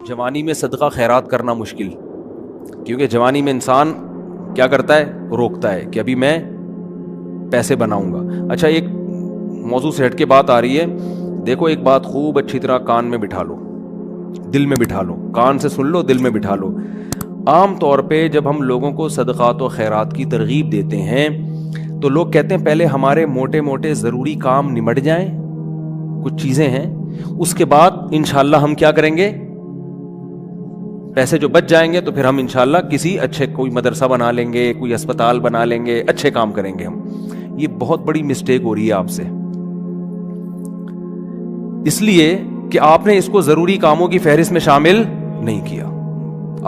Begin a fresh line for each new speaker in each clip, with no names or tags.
جوانی میں صدقہ خیرات کرنا مشکل، کیونکہ جوانی میں انسان کیا کرتا ہے، روکتا ہے کہ ابھی میں پیسے بناؤں گا. اچھا، ایک موضوع سے ہٹ کے بات آ رہی ہے. دیکھو، ایک بات خوب اچھی طرح کان میں بٹھا لو، دل میں بٹھا لو، کان سے سن لو، دل میں بٹھا لو. عام طور پہ جب ہم لوگوں کو صدقات و خیرات کی ترغیب دیتے ہیں تو لوگ کہتے ہیں پہلے ہمارے موٹے موٹے ضروری کام نمٹ جائیں، کچھ چیزیں ہیں، اس کے بعد انشاءاللہ ہم کیا کریں گے، پیسے جو بچ جائیں گے تو پھر ہم انشاءاللہ کسی اچھے کوئی مدرسہ بنا لیں گے، کوئی اسپتال بنا لیں گے، اچھے کام کریں گے ہم. یہ بہت بڑی مسٹیک ہو رہی ہے آپ سے، اس لیے کہ آپ نے اس کو ضروری کاموں کی فہرست میں شامل نہیں کیا.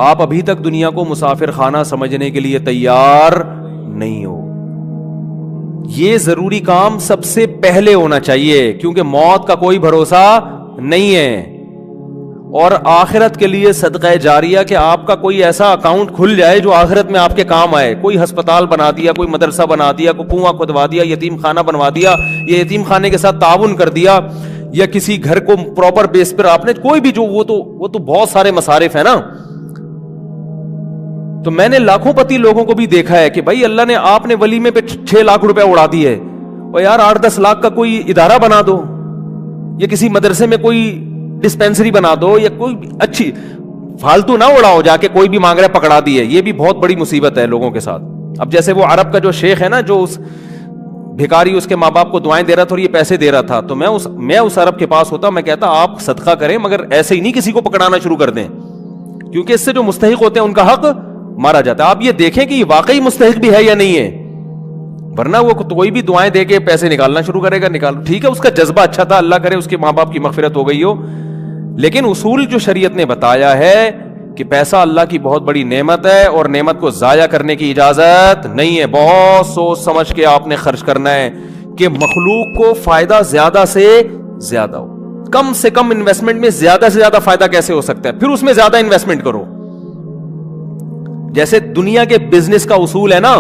آپ ابھی تک دنیا کو مسافر خانہ سمجھنے کے لیے تیار نہیں ہو. یہ ضروری کام سب سے پہلے ہونا چاہیے، کیونکہ موت کا کوئی بھروسہ نہیں ہے. اور آخرت کے لیے صدقہ جاریہ کہ آپ کا کوئی ایسا اکاؤنٹ کھل جائے جو آخرت میں آپ کے کام آئے. کوئی ہسپتال بنا دیا، کوئی مدرسہ بنا دیا، کوئی کنواں کھدوا دیا، یتیم خانہ بنوا دیا، یا یتیم خانے کے ساتھ تعاون کر دیا، یا کسی گھر کو پراپر بیس پر آپ نے کوئی بھی جو وہ تو بہت سارے مصارف ہیں نا. تو میں نے لاکھوں پتی لوگوں کو بھی دیکھا ہے کہ بھائی اللہ نے آپ نے ولیمے پہ 6 لاکھ روپے اڑا دیے، اور یار 8-10 لاکھ کا کوئی ادارہ بنا دو، یا کسی مدرسے میں کوئی ڈسپینسری بنا دو، یا کوئی اچھی فالتو نہ اڑاؤ جا کے کوئی بھی مانگ رہا ہے پکڑا دیے. یہ بھی بہت بڑی مصیبت ہے لوگوں کے ساتھ. اب جیسے وہ عرب کا جو شیخ ہے نا، جو اس بھکاری اس کے ماں باپ کو دعائیں دے رہا تھا اور یہ پیسے دے رہا تھا، تو میں اس عرب کے پاس ہوتا، میں کہتا آپ صدقہ کریں مگر ایسے ہی نہیں کسی کو پکڑانا شروع کر دیں، کیونکہ اس سے جو مستحق ہوتے ہیں ان کا حق مارا جاتا ہے. آپ یہ دیکھیں کہ یہ واقعی مستحق بھی ہے یا نہیں ہے، ورنہ وہ کوئی بھی دعائیں دے کے پیسے نکالنا شروع کرے گا. نکال، ٹھیک ہے، اس کا جذبہ اچھا تھا، اللہ کرے اس کے ماں باپ کی مغفرت ہو گئی ہو، لیکن اصول جو شریعت نے بتایا ہے کہ پیسہ اللہ کی بہت بڑی نعمت ہے اور نعمت کو ضائع کرنے کی اجازت نہیں ہے. بہت سوچ سمجھ کے آپ نے خرچ کرنا ہے کہ مخلوق کو فائدہ زیادہ سے زیادہ ہو. کم سے کم انویسٹمنٹ میں زیادہ سے زیادہ فائدہ کیسے ہو سکتا ہے، پھر اس میں زیادہ انویسٹمنٹ کرو. جیسے دنیا کے بزنس کا اصول ہے نا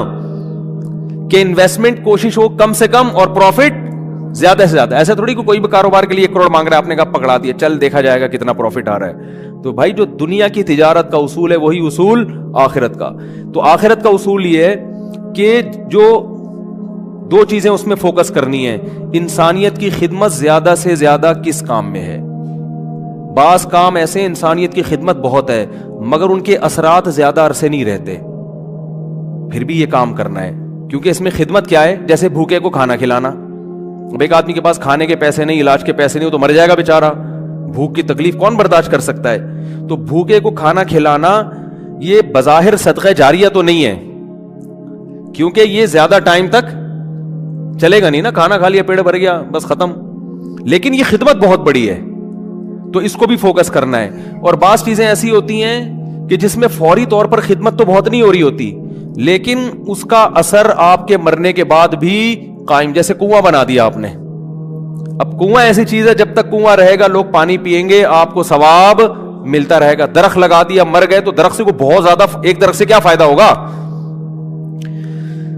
کہ انویسٹمنٹ کوشش ہو کم سے کم اور پروفٹ زیادہ سے زیادہ. ایسا تھوڑی کہ کوئی بھی کاروبار کے لیے 1 کروڑ مانگ رہا ہے، آپ نے کہا پکڑا دیا، چل دیکھا جائے گا کتنا پروفٹ آ رہا ہے. تو بھائی جو دنیا کی تجارت کا اصول ہے وہی اصول آخرت کا. تو آخرت کا اصول یہ ہے کہ جو 2 چیزیں اس میں فوکس کرنی ہے. انسانیت کی خدمت زیادہ سے زیادہ کس کام میں ہے. بعض کام ایسے انسانیت کی خدمت بہت ہے مگر ان کے اثرات زیادہ عرصے نہیں رہتے، پھر بھی یہ کام کرنا ہے، کیونکہ اس میں خدمت کیا ہے، جیسے بھوکے کو کھانا کھلانا. اب ایک آدمی کے پاس کھانے کے پیسے نہیں، علاج کے پیسے نہیں، وہ تو مر جائے گا بیچارہ. بھوک کی تکلیف کون برداشت کر سکتا ہے. تو بھوکے کو کھانا کھلانا یہ بظاہر صدقہ جاریہ تو نہیں ہے، کیونکہ یہ زیادہ ٹائم تک چلے گا نہیں نا. کھانا کھا لیا، پیڑ بھر گیا، بس ختم. لیکن یہ خدمت بہت بڑی ہے، تو اس کو بھی فوکس کرنا ہے. اور بعض چیزیں ایسی ہوتی ہیں کہ جس میں فوری طور پر خدمت تو بہت نہیں ہو رہی ہوتی، لیکن اس کا اثر آپ کے مرنے کے بعد بھی قائم. جیسے کنواں بنا دیا آپ نے. اب کنواں ایسی چیز ہے جب تک کنواں رہے گا لوگ پانی پیئیں گے، آپ کو ثواب ملتا رہے گا. درخت لگا دیا، مر گئے تو درخت سے کو بہت زیادہ، ایک درخت سے کیا فائدہ ہوگا.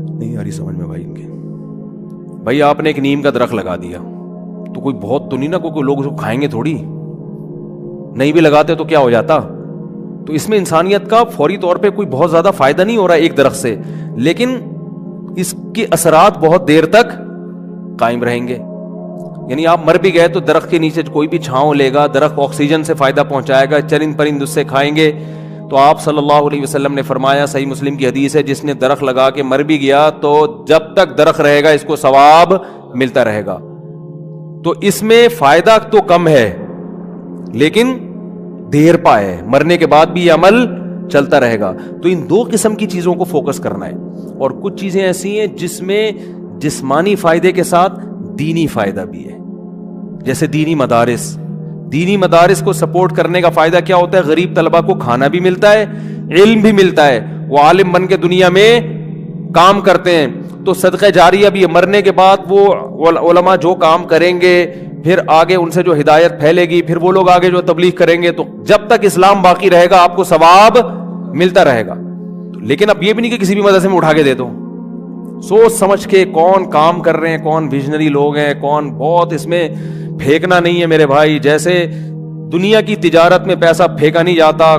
نہیں آ رہی سمجھ میں بھائی ان کے. بھائی آپ نے ایک نیم کا درخت لگا دیا تو کوئی بہت تو نہیں نا، کوئی لوگ اس کو کھائیں گے تھوڑی. نہیں بھی لگاتے تو کیا ہو جاتا. تو اس میں انسانیت کا فوری طور پہ کوئی بہت زیادہ فائدہ نہیں ہو رہا ایک درخت سے، لیکن اس کے اثرات بہت دیر تک قائم رہیں گے. یعنی آپ مر بھی گئے تو درخت کے نیچے کوئی بھی چھاؤں لے گا، درخت آکسیجن سے فائدہ پہنچائے گا، چرند پرند اس سے کھائیں گے. تو آپ صلی اللہ علیہ وسلم نے فرمایا، صحیح مسلم کی حدیث ہے، جس نے درخت لگا کے مر بھی گیا تو جب تک درخت رہے گا اس کو ثواب ملتا رہے گا. تو اس میں فائدہ تو کم ہے لیکن دیر پا ہے، مرنے کے بعد بھی یہ عمل چلتا رہے گا. تو ان 2 قسم کی چیزوں کو فوکس کرنا ہے. اور کچھ چیزیں ایسی ہیں جس میں جسمانی فائدے کے ساتھ دینی فائدہ بھی ہے، جیسے دینی مدارس کو سپورٹ کرنے کا فائدہ کیا ہوتا ہے، غریب طلبہ کو کھانا بھی ملتا ہے، علم بھی ملتا ہے، وہ عالم بن کے دنیا میں کام کرتے ہیں. تو صدقہ جاریہ بھی ہے. مرنے کے بعد وہ علماء جو کام کریں گے پھر آگے ان سے جو ہدایت پھیلے گی، پھر وہ لوگ آگے جو تبلیغ کریں گے، تو جب تک اسلام باقی رہے گا آپ کو ثواب ملتا رہے گا. لیکن اب یہ بھی نہیں کہ کسی بھی مدرسے میں اٹھا کے دے دو. سوچ سمجھ کے کون کام کر رہے ہیں، کون ویژنری لوگ ہیں، کون. بہت اس میں پھینکنا نہیں ہے میرے بھائی. جیسے دنیا کی تجارت میں پیسہ پھینکا نہیں جاتا.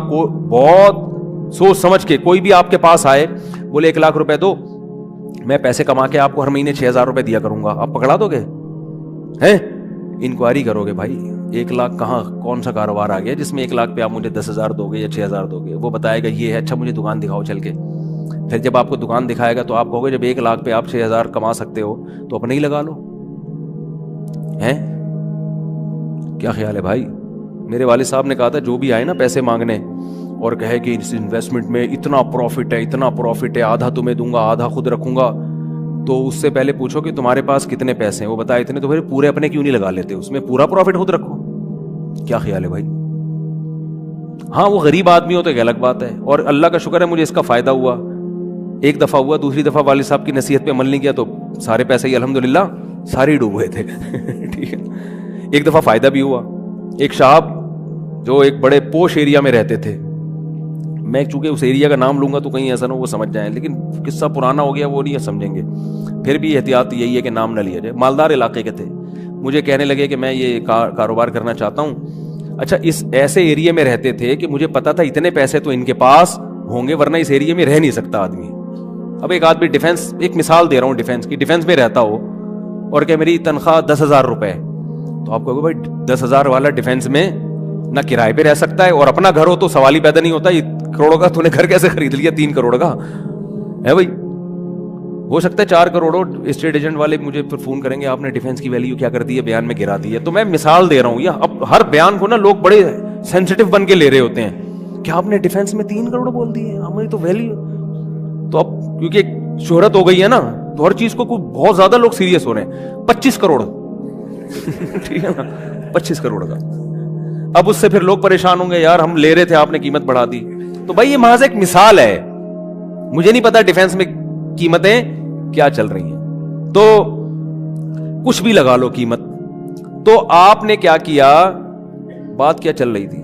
بہت سوچ سمجھ کے کوئی بھی آپ کے پاس آئے بولے 1 لاکھ روپے دو, میں پیسے کما کے آپ کو ہر مہینے 6,000 روپے دیا کروں گا, آپ پکڑا دو گے؟ ہیں انکوائری کرو گے بھائی 1 لاکھ کہاں, کون سا کاروبار آ گیا جس میں 1 لاکھ پہ آپ مجھے 10,000 دو گے یا 6,000 دو گے؟ وہ بتائے گا یہ ہے, اچھا مجھے دکان دکھاؤ چل کے. پھر جب آپ کو دکان دکھائے گا تو آپ کہو گے جب 1 لاکھ پہ آپ 6,000 کما سکتے ہو تو اپنے ہی لگا لو. ہیں کیا خیال ہے بھائی؟ میرے والد صاحب نے کہا تھا جو بھی آئے نا پیسے مانگنے اور کہے کہ اس انویسٹمنٹ میں اتنا پروفٹ ہے, اتنا پروفٹ ہے, آدھا تمہیں دوں گا آدھا خود رکھوں گا, تو اس سے پہلے پوچھو کہ تمہارے پاس کتنے پیسے ہیں, وہ بتائے اتنے, تو پھر پورے اپنے کیوں نہیں لگا لیتے, اس میں پورا پروفٹ خود رکھو. کیا خیال ہے بھائی؟ ہاں وہ غریب آدمی ہو تو ایک الگ بات ہے, اور اللہ کا شکر ہے مجھے اس کا فائدہ ہوا. 1 دفعہ ہوا, دوسری دفعہ والد صاحب کی نصیحت پہ عمل نہیں کیا تو سارے پیسے ہی الحمدللہ سارے ہی ڈوب گئے تھے. ٹھیک ہے. 1 دفعہ فائدہ بھی ہوا. ایک صاحب جو ایک بڑے پوش ایریا میں رہتے تھے, میں چونکہ اس ایریا کا نام لوں گا تو کہیں ایسا نہ وہ سمجھ جائیں, لیکن قصہ پرانا ہو گیا وہ نہیں سمجھیں گے, پھر بھی احتیاط یہی ہے کہ نام نہ لیا جائے. مالدار علاقے کے تھے, مجھے کہنے لگے کہ میں یہ کاروبار کرنا چاہتا ہوں. اچھا اس ایسے ایریا میں رہتے تھے کہ مجھے پتا تھا اتنے پیسے تو ان کے پاس ہوں گے ورنہ اس ایریا میں رہ نہیں سکتا آدمی. اب ایک آدمی ڈیفینس, ایک مثال دے رہا ہوں ڈیفینس کی, ڈیفینس میں رہتا ہو اور کہ میری تنخواہ 10,000 روپے, تو آپ کہو گے بھائی 10,000 والا ڈیفینس میں نہ کرائے پہ رہ سکتا ہے, اور اپنا گھر ہو تو سوال ہی پیدا نہیں ہوتا, یہ کروڑوں کا تو نے گھر کیسے خرید لیا 3 کروڑ کا ہے بھائی. ہو سکتا ہے 4 کروڑ. اسٹیٹ ایجنٹ والے مجھے پھر فون کریں گے آپ نے ڈیفینس کی ویلیو کیا کر دی ہے, بیان میں گرا دی ہے. تو میں مثال دے رہا ہوں, یا اب ہر بیان کو نا لوگ بڑے سینسٹیو بن کے لے رہے ہوتے ہیں کہ آپ نے ڈیفینس میں 3 کروڑ بول دی ہے, ہماری تو ویلیو. تو اب کیونکہ شہرت ہو گئی ہے نا تو ہر چیز کو بہت زیادہ لوگ سیریس ہو رہے ہیں. 25 کروڑ ٹھیک ہے نا, 25 کروڑ کا. اب اس سے پھر لوگ پریشان ہوں گے یار ہم لے رہے تھے آپ نے قیمت بڑھا دی. تو بھائی یہ محض ایک مثال ہے, مجھے نہیں پتا ڈیفینس میں قیمتیں کیا چل رہی ہیں, تو کچھ بھی لگا لو قیمت. تو آپ نے کیا کیا, بات کیا چل رہی تھی,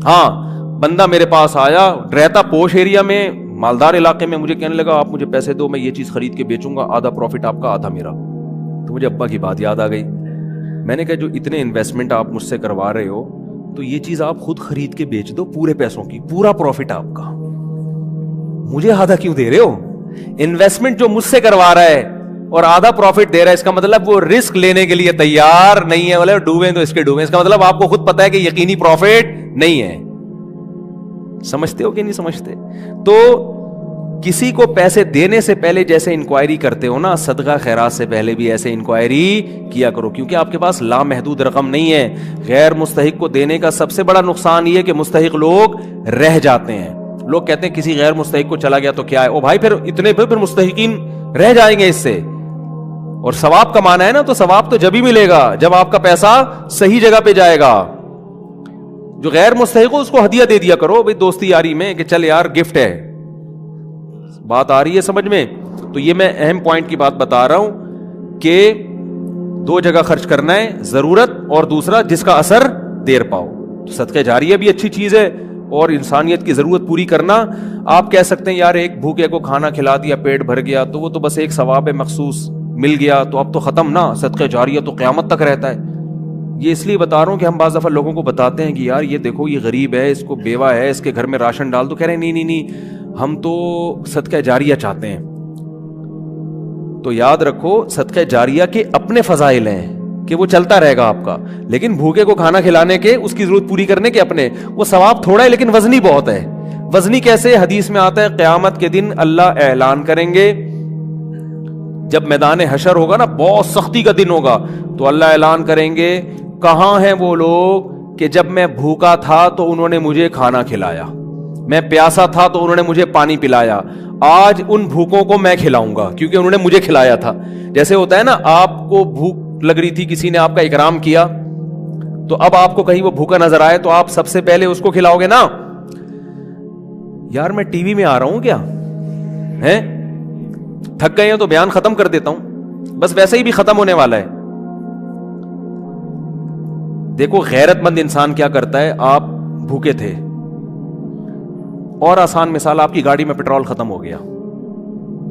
ہاں بندہ میرے پاس آیا, رہتا پوش ایریا میں, مالدار علاقے میں, مجھے کہنے لگا آپ مجھے پیسے دو میں یہ چیز خرید کے بیچوں گا, آدھا پروفٹ آپ کا آدھا میرا. تو مجھے ابا کی بات یاد آ گئی. میں نے کہا جو اتنے انویسٹمنٹ آپ مجھ سے کروا رہے ہو تو یہ چیز آپ خود خرید کے بیچ دو پورے پیسوں کی, پورا پروفٹ آپ کا, مجھے آدھا کیوں دے رہے ہو؟ انویسٹمنٹ جو مجھ سے کروا رہا ہے اور آدھا پروفٹ دے رہا ہے, اس کا مطلب وہ رسک لینے کے لیے تیار نہیں ہے. بولے ڈوبیں تو اس کے ڈوبیں, اس کا مطلب آپ کو خود پتا ہے کہ یقینی پروفٹ نہیں ہے. سمجھتے ہو کہ نہیں سمجھتے؟ تو کسی کو پیسے دینے سے پہلے جیسے انکوائری کرتے ہو نا, صدقہ خیرات سے پہلے بھی ایسے انکوائری کیا کرو, کیونکہ آپ کے پاس لامحدود رقم نہیں ہے. غیر مستحق کو دینے کا سب سے بڑا نقصان یہ کہ مستحق لوگ رہ جاتے ہیں. لوگ کہتے ہیں کسی غیر مستحق کو چلا گیا تو کیا ہے, او بھائی پھر اتنے پھر مستحقین رہ جائیں گے اس سے. اور ثواب کمانا ہے نا, تو ثواب تو جب ہی ملے گا جب آپ کا پیسہ صحیح جگہ پہ جائے گا. جو غیر مستحق ہو اس کو ہدیہ دے دیا کرو بھائی دوستی یاری میں, کہ چل یار گفٹ ہے. بات آ رہی ہے سمجھ میں؟ تو یہ میں اہم پوائنٹ کی بات بتا رہا ہوں کہ 2 جگہ خرچ کرنا ہے, ضرورت اور دوسرا جس کا اثر دیر پاؤ. تو صدقہ جاریہ بھی اچھی چیز ہے, اور انسانیت کی ضرورت پوری کرنا. آپ کہہ سکتے ہیں یار ایک بھوکے کو کھانا کھلا دیا پیٹ بھر گیا تو وہ تو بس ایک ثواب مخصوص مل گیا تو اب تو ختم نا, صدقہ جاریہ تو قیامت تک رہتا ہے. یہ اس لیے بتا رہا ہوں کہ ہم بعض دفعہ لوگوں کو بتاتے ہیں کہ یار یہ دیکھو یہ غریب ہے, اس کو بیوہ ہے, اس کے گھر میں راشن ڈال دو, کہہ رہے ہیں نہیں ہم تو صدقہ جاریہ چاہتے ہیں. تو یاد رکھو صدقہ جاریہ کے اپنے فضائل ہیں کہ وہ چلتا رہے گا آپ کا, لیکن بھوکے کو کھانا کھلانے کے, اس کی ضرورت پوری کرنے کے اپنے, وہ ثواب تھوڑا ہے لیکن وزنی بہت ہے. وزنی کیسے؟ حدیث میں آتا ہے قیامت کے دن اللہ اعلان کریں گے, جب میدان حشر ہوگا نا, بہت سختی کا دن ہوگا, تو اللہ اعلان کریں گے کہاں ہیں وہ لوگ کہ جب میں بھوکا تھا تو انہوں نے مجھے کھانا کھلایا, میں پیاسا تھا تو انہوں نے مجھے پانی پلایا, آج ان بھوکوں کو میں کھلاؤں گا کیونکہ انہوں نے مجھے کھلایا تھا. جیسے ہوتا ہے نا, آپ کو بھوک لگ رہی تھی, کسی نے آپ کا اکرام کیا, تو اب آپ کو کہیں وہ بھوکا نظر آئے تو آپ سب سے پہلے اس کو کھلاؤ گے نا. یار میں ٹی وی میں آ رہا ہوں کیا ہیں, تھک گئے ہیں تو بیان ختم کر دیتا ہوں, بس ویسے ہی بھی ختم ہونے والا ہے. دیکھو غیرت مند انسان کیا کرتا ہے, آپ بھوکے تھے اور آسان مثال, آپ کی گاڑی میں پیٹرول ختم ہو گیا,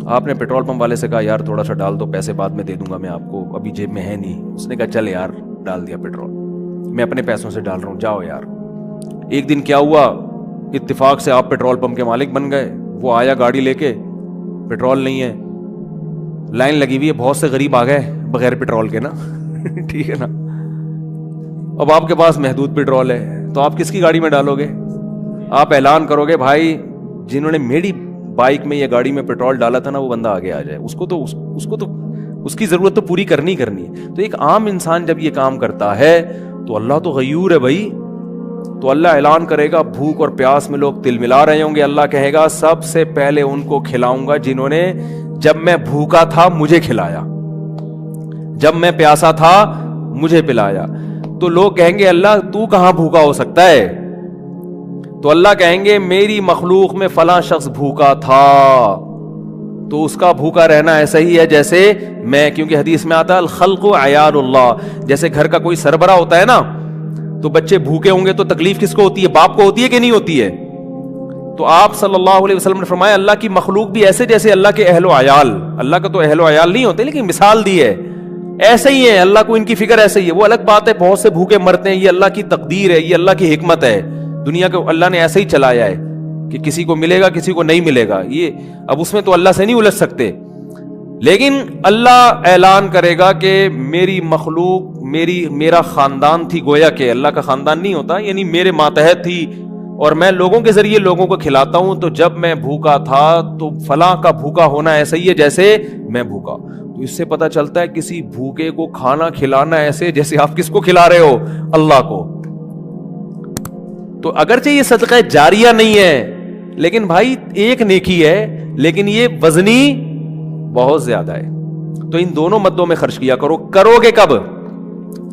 آپ نے پیٹرول پمپ والے سے کہا یار تھوڑا سا ڈال دو, پیسے بعد میں دے دوں گا میں آپ کو, ابھی جیب میں ہے نہیں. اس نے کہا چل یار ڈال دیا پیٹرول. میں اپنے پیسوں سے ڈال رہا ہوں, جاؤ یار. ایک دن کیا ہوا, اتفاق سے آپ پیٹرول پمپ کے مالک بن گئے. وہ آیا گاڑی لے کے, پیٹرول نہیں ہے, لائن لگی ہوئی ہے, بہت سے غریب آ گئے بغیر پیٹرول کے نا ٹھیک ہے نا. اب آپ کے پاس محدود پیٹرول ہے تو آپ کس کی گاڑی میں ڈالو گے؟ آپ اعلان کرو گے بھائی جنہوں نے میری بائک میں یا گاڑی میں پیٹرول ڈالا تھا نا وہ بندہ آگے آ جائے, اس کو تو اس کی ضرورت تو پوری کرنی ہے. تو ایک عام انسان جب یہ کام کرتا ہے تو اللہ تو غیور ہے بھائی, تو اللہ اعلان کرے گا بھوک اور پیاس میں لوگ تل ملا رہے ہوں گے, اللہ کہے گا سب سے پہلے ان کو کھلاؤں گا جنہوں نے جب میں بھوکا تھا مجھے کھلایا, جب میں پیاسا تھا مجھے پلایا. تو لوگ کہیں گے اللہ تو کہاں بھوکا ہو سکتا ہے؟ تو اللہ کہیں گے میری مخلوق میں فلاں شخص بھوکا تھا, تو اس کا بھوکا رہنا ایسا ہی ہے جیسے میں, کیونکہ حدیث میں آتا ہے الخلق عیال اللہ, جیسے گھر کا کوئی سربراہ ہوتا ہے نا تو بچے بھوکے ہوں گے تو تکلیف کس کو ہوتی ہے؟ باپ کو ہوتی ہے کہ نہیں ہوتی ہے؟ تو آپ صلی اللہ علیہ وسلم نے فرمایا اللہ کی مخلوق بھی ایسے جیسے اللہ کے اہل و عیال, اللہ کا تو اہل و عیال نہیں ہوتے لیکن مثال دی ہے, ایسے ہی ہے. اللہ کو ان کی فکر ایسے ہی ہے. وہ الگ بات ہے بہت سے بھوکے مرتے ہیں, یہ اللہ کی تقدیر ہے, یہ اللہ کی حکمت ہے, دنیا کو اللہ نے ایسے ہی چلایا ہے کہ کسی کو ملے گا کسی کو نہیں ملے گا. یہ اب اس میں تو اللہ سے نہیں الجھ سکتے, لیکن اللہ اعلان کرے گا کہ میری مخلوق میرا خاندان تھی, گویا کہ اللہ کا خاندان نہیں ہوتا, یعنی میرے ماتحت تھی اور میں لوگوں کے ذریعے لوگوں کو کھلاتا ہوں. تو جب میں بھوکا تھا تو فلاں کا بھوکا ہونا ایسا ہی ہے جیسے میں بھوکا. تو اس سے پتہ چلتا ہے کسی بھوکے کو کھانا کھلانا ایسے جیسے آپ کس کو کھلا رہے ہو؟ اللہ کو. تو اگرچہ یہ صدقہ جاریہ نہیں ہے لیکن بھائی ایک نیکی ہے, لیکن یہ وزنی بہت زیادہ ہے. تو ان دونوں مدوں میں خرچ کیا کرو. کرو گے کب؟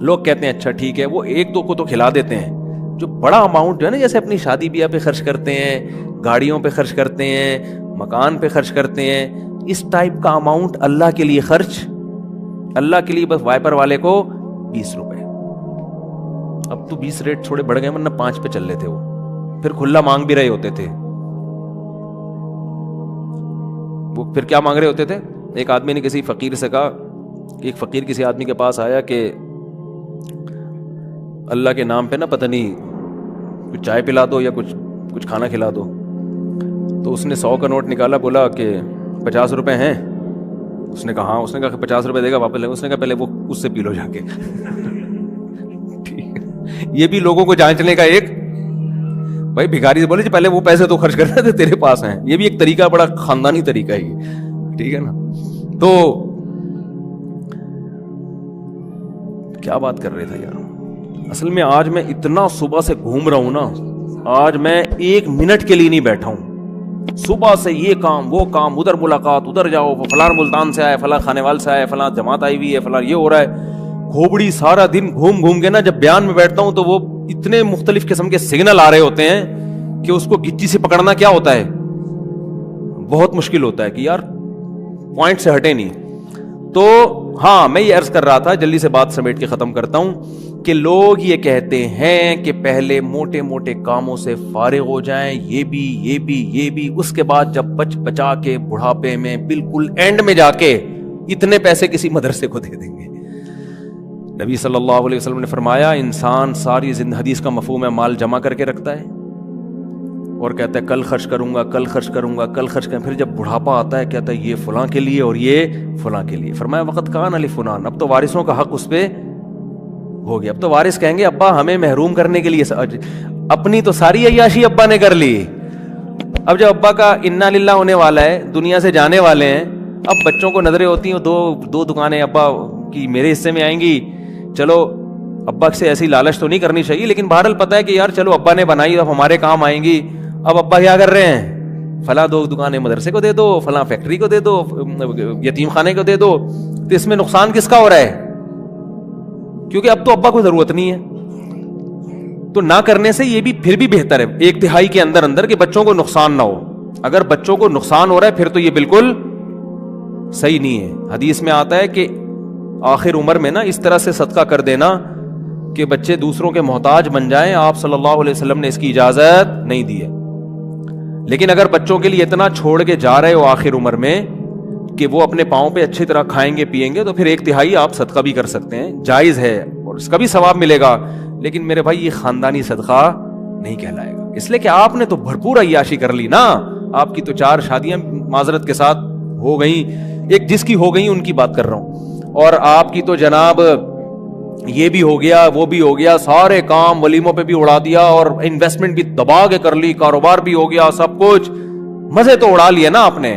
لوگ کہتے ہیں اچھا ٹھیک ہے وہ ایک دو کو تو کھلا دیتے ہیں, جو بڑا اماؤنٹ جو ہے نا جیسے اپنی شادی بیاہ پہ خرچ کرتے ہیں, گاڑیوں پہ خرچ کرتے ہیں, مکان پہ خرچ کرتے ہیں, اس ٹائپ کا اماؤنٹ اللہ کے لیے خرچ, اللہ کے لیے بس وائپر والے کو 20 روپے. اب تو 20 ریٹ تھوڑے بڑھ گئے ورنہ 5 پہ چل رہے تھے, وہ پھر کھلا مانگ بھی رہے ہوتے تھے. وہ پھر کیا مانگ رہے ہوتے تھے؟ ایک آدمی نے کسی فقیر سے کہا, ایک فقیر کسی آدمی کے پاس آیا کہ اللہ کے نام پہ نا پتہ نہیں کچھ چائے پلا دو یا کچھ کھانا کھلا دو. تو اس نے 100 کا نوٹ نکالا, بولا کہ 50 روپے ہیں. اس نے کہا ہاں. اس نے کہا کہ 50 روپے دے گا واپس لے. اس نے کہا پہلے وہ اس سے پی لو جا کے. یہ بھی لوگوں کو جانچنے کا ایک, بھائی بھکاری سے بولے پہلے وہ پیسے تو خرچ کرنے تھے تیرے پاس ہیں. یہ بھی ایک طریقہ, بڑا خاندانی طریقہ ہے یہ, ٹھیک ہے نا. تو کیا بات کر رہے تھے یار, اصل میں آج میں اتنا صبح سے گھوم رہا ہوں نا, آج میں 1 منٹ کے لیے نہیں بیٹھا ہوں. صبح سے یہ کام وہ کام, ادھر ملاقات, ادھر جاؤ, فلاں ملتان سے آئے, فلاں کھانے وال سے آئے, فلاں جماعت آئی ہوئی ہے, فلاں یہ ہو رہا ہے. کھوبڑی سارا دن گھوم کے نا جب بیان میں بیٹھتا ہوں تو وہ اتنے مختلف قسم کے سگنل آ رہے ہوتے ہیں کہ اس کو گچی سے پکڑنا کیا ہوتا ہے, بہت مشکل ہوتا ہے کہ یار پوائنٹ سے ہٹے نہیں. تو ہاں میں یہ عرض کر رہا تھا, جلدی سے بات سمیٹ کے ختم کرتا ہوں, کہ لوگ یہ کہتے ہیں کہ پہلے موٹے موٹے کاموں سے فارغ ہو جائیں, یہ بھی, اس کے بعد جب بچا کے بڑھاپے میں بالکل اینڈ میں جا کے اتنے پیسے کسی مدرسے کو دے دیں گے. نبی صلی اللہ علیہ وسلم نے فرمایا انسان ساری زندگی, حدیث کا مفہوم ہے, مال جمع کر کے رکھتا ہے اور کہتا ہے کل خرچ کروں گا, کل خرچ کروں گا, کل خرچ کروں. پھر جب بڑھاپا آتا ہے کہتا ہے یہ فلاں کے لیے اور یہ فلاں کے لیے. فرمایا وقت کان علی فلان, اب تو وارثوں کا حق اس پہ ہو گیا. اب تو وارث کہیں گے ابا ہمیں محروم کرنے کے لیے, اپنی تو ساری عیاشی ابا نے کر لی. اب جب ابا کا انا للہ ہونے والا ہے, دنیا سے جانے والے ہیں, اب بچوں کو نظریں ہوتی ہیں دو دکانیں ابا کی میرے حصے میں آئیں گی. چلو ابا سے ایسی لالچ تو نہیں کرنی چاہیے, لیکن بہرحال پتہ ہے کہ یار چلو ابا نے بنائی, اب ہمارے کام آئیں گی. اب ابا کیا کر رہے ہیں, فلاں 2 دکانیں مدرسے کو دے دو, فلاں فیکٹری کو دے دو, یتیم خانے کو دے دو. تو اس میں نقصان کس کا ہو رہا ہے؟ کیونکہ اب تو ابا کو ضرورت نہیں ہے. تو نہ کرنے سے یہ بھی پھر بھی بہتر ہے 1/3 کے اندر کہ بچوں کو نقصان نہ ہو. اگر بچوں کو نقصان ہو رہا ہے پھر تو یہ بالکل صحیح نہیں ہے. حدیث میں آتا ہے کہ آخر عمر میں نا اس طرح سے صدقہ کر دینا کہ بچے دوسروں کے محتاج بن جائیں. آپ صلی اللہ علیہ وسلم نے اس کی اجازت نہیں دی ہے. لیکن اگر بچوں کے لیے اتنا چھوڑ کے جا رہے ہو آخر عمر میں کہ وہ اپنے پاؤں پہ اچھی طرح کھائیں گے پیئیں گے, تو پھر 1/3 آپ صدقہ بھی کر سکتے ہیں, جائز ہے اور اس کا بھی ثواب ملے گا. لیکن میرے بھائی یہ خاندانی صدقہ نہیں کہلائے گا. اس لیے کہ آپ نے تو بھرپور عیاشی کر لی نا. آپ کی تو 4 شادیاں معذرت کے ساتھ ہو گئیں, ایک جس کی ہو گئی ان کی بات کر رہا ہوں, اور آپ کی تو جناب یہ بھی ہو گیا وہ بھی ہو گیا, سارے کام ولیموں پہ بھی اڑا دیا, اور انویسٹمنٹ بھی دبا کے کر لی, کاروبار بھی ہو گیا, سب کچھ مزے تو اڑا لیے نا آپ نے.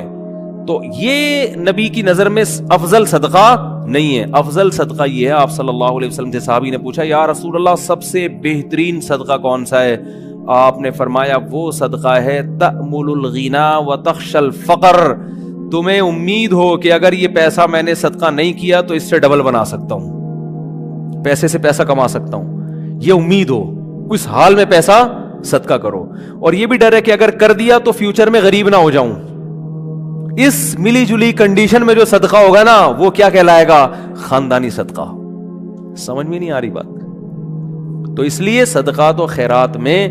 تو یہ نبی کی نظر میں افضل صدقہ نہیں ہے. افضل صدقہ یہ ہے, آپ صلی اللہ علیہ وسلم سے صحابی نے پوچھا یا رسول اللہ سب سے بہترین صدقہ کون سا ہے؟ آپ نے فرمایا وہ صدقہ ہے تأمل الغنا وتخشى الفقر. تمہیں امید ہو کہ اگر یہ پیسہ میں نے صدقہ نہیں کیا تو اس سے ڈبل بنا سکتا ہوں, پیسے سے پیسہ کما سکتا ہوں, یہ امید ہو, اس حال میں پیسہ صدقہ کرو. اور یہ بھی ڈر ہے کہ اگر کر دیا تو فیوچر میں غریب نہ ہو جاؤں. اس ملی جلی کنڈیشن میں جو صدقہ ہوگا نا وہ کیا کہلائے گا؟ خاندانی صدقہ. سمجھ میں نہیں آ رہی بات؟ تو اس لیے صدقات و خیرات میں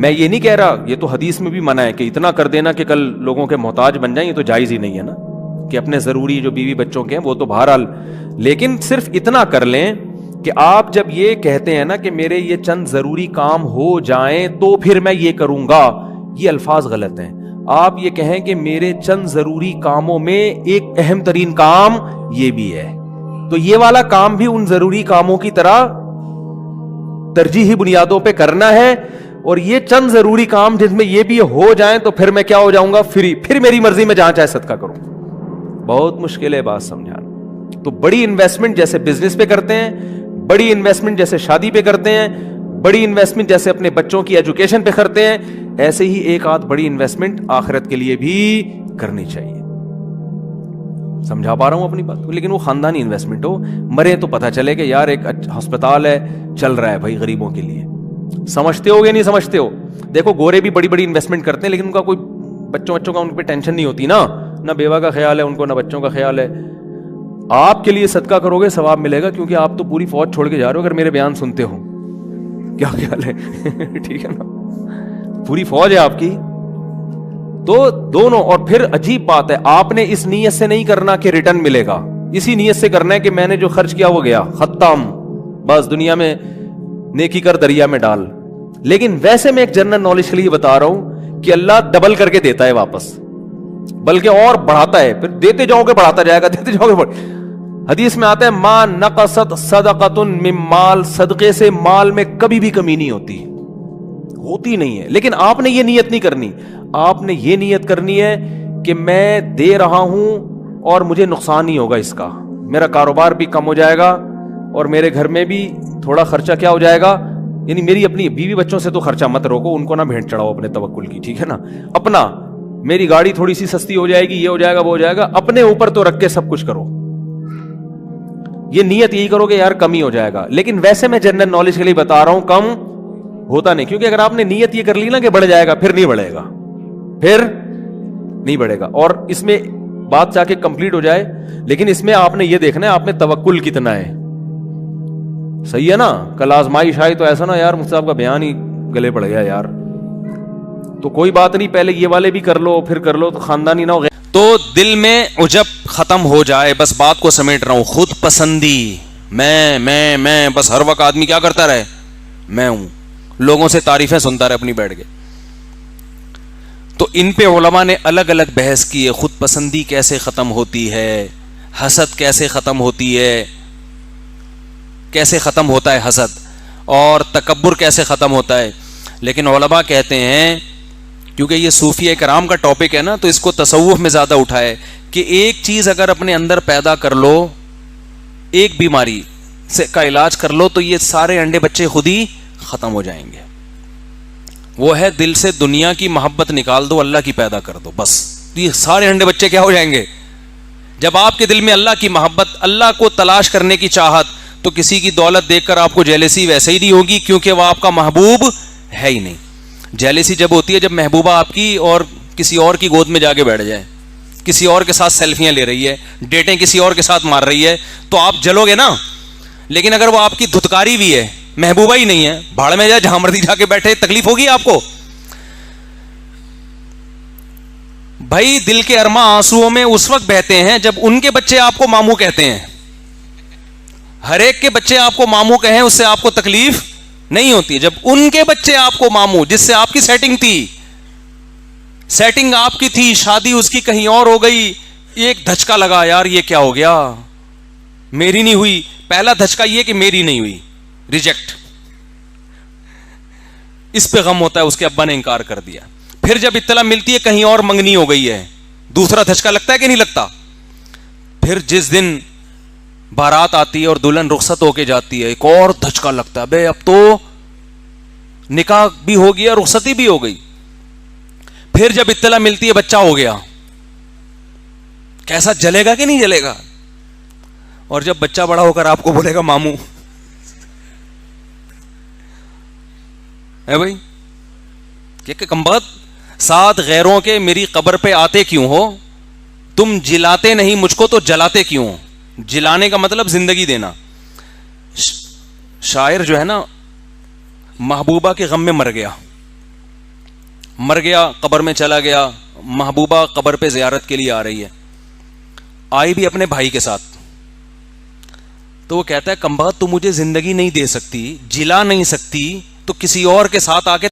یہ نہیں کہہ رہا, یہ تو حدیث میں بھی منع ہے کہ اتنا کر دینا کہ کل لوگوں کے محتاج بن جائیں, یہ تو جائز ہی نہیں ہے نا, کہ اپنے ضروری جو بیوی بچوں کے ہیں وہ تو بہرحال, لیکن صرف اتنا کر لیں کہ آپ جب یہ کہتے ہیں نا کہ میرے یہ چند ضروری کام ہو جائیں تو پھر میں یہ کروں گا, یہ الفاظ غلط ہیں. آپ یہ کہیں کہ میرے چند ضروری کاموں میں ایک اہم ترین کام یہ بھی ہے, تو یہ والا کام بھی ان ضروری کاموں کی طرح ترجیحی بنیادوں پہ کرنا ہے, اور یہ چند ضروری کام جس میں یہ بھی ہو جائیں تو پھر میں کیا ہو جاؤں گا؟ فری, پھر میری مرضی میں جہاں چاہے صدقہ کروں. بہت مشکل ہے بات سمجھانا. تو بڑی انویسٹمنٹ جیسے بزنس پہ کرتے ہیں, بڑی انویسٹمنٹ جیسے شادی پہ کرتے ہیں, بڑی انویسٹمنٹ جیسے اپنے بچوں کی ایجوکیشن پہ کرتے ہیں, ایسے ہی ایک آدھ بڑی انویسٹمنٹ آخرت کے لیے بھی کرنی چاہیے. سمجھا پا رہا ہوں اپنی بات؟ لیکن وہ خاندانی انویسٹمنٹ ہو, مرے تو پتہ چلے کہ یار ایک ہسپتال ہے چل رہا ہے بھائی غریبوں کے لیے. سمجھتے ہو یا نہیں سمجھتے ہو؟ دیکھو گورے بھی بڑی بڑی انویسٹمنٹ کرتے ہیں لیکن ان کا کوئی بچوں کا ان پہ ٹینشن نہیں ہوتی نا, نہ بیوہ کا خیال ہے ان کو, نہ بچوں کا خیال ہے. آپ کے لیے صدقہ کرو گے ثواب ملے گا, کیونکہ آپ تو پوری فوج چھوڑ کے جا رہے ہو اگر میرے بیان سنتے ہو. کیا خیال ہے؟ ٹھیک ہے نا, پوری فوج ہے آپ کی. تو دونوں, اور پھر عجیب بات ہے آپ نے اس نیت سے نہیں کرنا کہ ریٹرن ملے گا, اسی نیت سے کرنا ہے کہ میں نے جو خرچ کیا وہ گیا, ختم, بس دنیا میں نیکی کر دریا میں ڈال. لیکن ویسے میں ایک جنرل نالج کے لیے بتا رہا ہوں کہ اللہ ڈبل کر کے دیتا ہے واپس, بلکہ اور بڑھاتا ہے, پھر دیتے جاؤ گے بڑھاتا جائے گا, دیتے جاؤ گے. حدیث میں آتا ہے ما نقصت صدقۃ من مال, صدقے سے مال میں کبھی بھی کمی نہیں ہوتی نہیں ہے. لیکن آپ نے یہ نیت نہیں کرنی, آپ نے یہ نیت کرنی ہے کہ میں دے رہا ہوں اور مجھے نقصان نہیں ہوگا اس کا, میرا کاروبار بھی کم ہو جائے گا اور میرے گھر میں بھی تھوڑا خرچہ کیا ہو جائے گا. یعنی میری اپنی بیوی بچوں سے تو خرچہ مت روکو, ان کو نہ بھیڑ چڑھاؤ اپنے توکل کی, ٹھیک ہے نا. اپنا, میری گاڑی تھوڑی سی سستی ہو جائے گی, یہ ہو جائے گا وہ ہو جائے گا, اپنے اوپر تو رکھ کے سب کچھ کرو. یہ نیت یہی کرو کہ یار کمی ہو جائے گا. لیکن ویسے میں جنرل نالج کے لیے بتا رہا ہوں کم ہوتا نہیں, کیونکہ اگر آپ نے نیت یہ کر لی نا کہ بڑھ جائے گا, پھر نہیں بڑھے گا, پھر نہیں بڑھے گا. اور اس میں بات چاہ کے کمپلیٹ ہو جائے, لیکن اس میں آپ نے یہ دیکھنا ہے آپ میں توکل کتنا ہے. صحیح ہے نا. کل آزمائش آئی تو ایسا نا یار مفتی صاحب کا بیان ہی گلے پڑ گیا یار, تو کوئی بات نہیں, پہلے یہ والے بھی کر لو پھر کر لو, تو خاندانی نہ ہو. تو دل میں عجب ختم ہو جائے, بس بات کو سمیٹ رہا ہوں, خود پسندی, میں بس ہر وقت آدمی کیا کرتا رہے, میں ہوں, لوگوں سے تعریفیں سنتا رہے اپنی بیٹھ کے. تو ان پہ علماء نے الگ الگ بحث کی ہے, خود پسندی کیسے ختم ہوتی ہے, حسد کیسے ختم ہوتی ہے, کیسے ختم ہوتا ہے حسد, اور تکبر کیسے ختم ہوتا ہے. لیکن علماء کہتے ہیں, کیونکہ یہ صوفیہ کرام کا ٹاپک ہے نا, تو اس کو تصوف میں زیادہ اٹھائے کہ ایک چیز اگر اپنے اندر پیدا کر لو, ایک بیماری سے کا علاج کر لو, تو یہ سارے انڈے بچے خود ہی ختم ہو جائیں گے. وہ ہے دل سے دنیا کی محبت نکال دو, اللہ کی پیدا کر دو, بس یہ سارے انڈے بچے کیا ہو جائیں گے. جب آپ کے دل میں اللہ کی محبت, اللہ کو تلاش کرنے کی چاہت, تو کسی کی دولت دیکھ کر آپ کو جیلسی ویسے ہی نہیں ہوگی, کیونکہ وہ آپ کا محبوب ہے ہی نہیں. جیلسی جب ہوتی ہے جب محبوبہ آپ کی اور کسی اور کی گود میں جا کے بیٹھ جائے, کسی اور کے ساتھ سیلفیاں لے رہی ہے, ڈیٹیں کسی اور کے ساتھ مار رہی ہے, تو آپ جلو گے نا. لیکن اگر وہ آپ کی دھتکاری بھی ہے, محبوبہ ہی نہیں ہے, بھاڑ میں جائے جہاں مرضی جا کے بیٹھے, تکلیف ہوگی آپ کو. بھائی دل کے ارماں آنسوؤں میں اس وقت بہتے ہیں جب ان کے بچے آپ کو ماموں کہتے ہیں. ہر ایک کے بچے آپ کو ماموں کہیں, اس سے آپ کو تکلیف نہیں ہوتی. جب ان کے بچے آپ کو ماموں جس سے آپ کی سیٹنگ تھی, سیٹنگ آپ کی تھی, شادی اس کی کہیں اور ہو گئی, ایک دھچکا لگا یار یہ کیا ہو گیا, میری نہیں ہوئی. پہلا دھچکا یہ کہ میری نہیں ہوئی, ریجیکٹ, اس پہ غم ہوتا ہے اس کے ابا نے انکار کر دیا. پھر جب اطلاع ملتی ہے کہیں اور منگنی ہو گئی ہے, دوسرا دھچکا لگتا ہے کہ نہیں لگتا. پھر جس دن بارات آتی ہے اور دلہن رخصت ہو کے جاتی ہے, ایک اور دھچکا لگتا ہے, بے اب تو نکاح بھی ہو گیا, رخصتی بھی ہو گئی. پھر جب اطلاع ملتی ہے بچہ ہو گیا, کیسا جلے گا کہ نہیں جلے گا. اور جب بچہ بڑا ہو کر آپ کو بولے گا ماموں, ہے بھائی کہ کمبخت ساتھ غیروں کے میری قبر پہ آتے کیوں ہو, تم جلاتے نہیں مجھ کو تو جلاتے کیوں ہو. جلانے کا مطلب زندگی دینا. شاعر جو ہے نا محبوبہ کے غم میں مر گیا, قبر میں چلا گیا, محبوبہ قبر پہ زیارت کے لیے آ رہی ہے, آئی بھی اپنے بھائی کے ساتھ. تو وہ کہتا ہے کمبخت تو مجھے زندگی نہیں دے سکتی, جلا نہیں سکتی, تو کسی اور کے ساتھ آ کے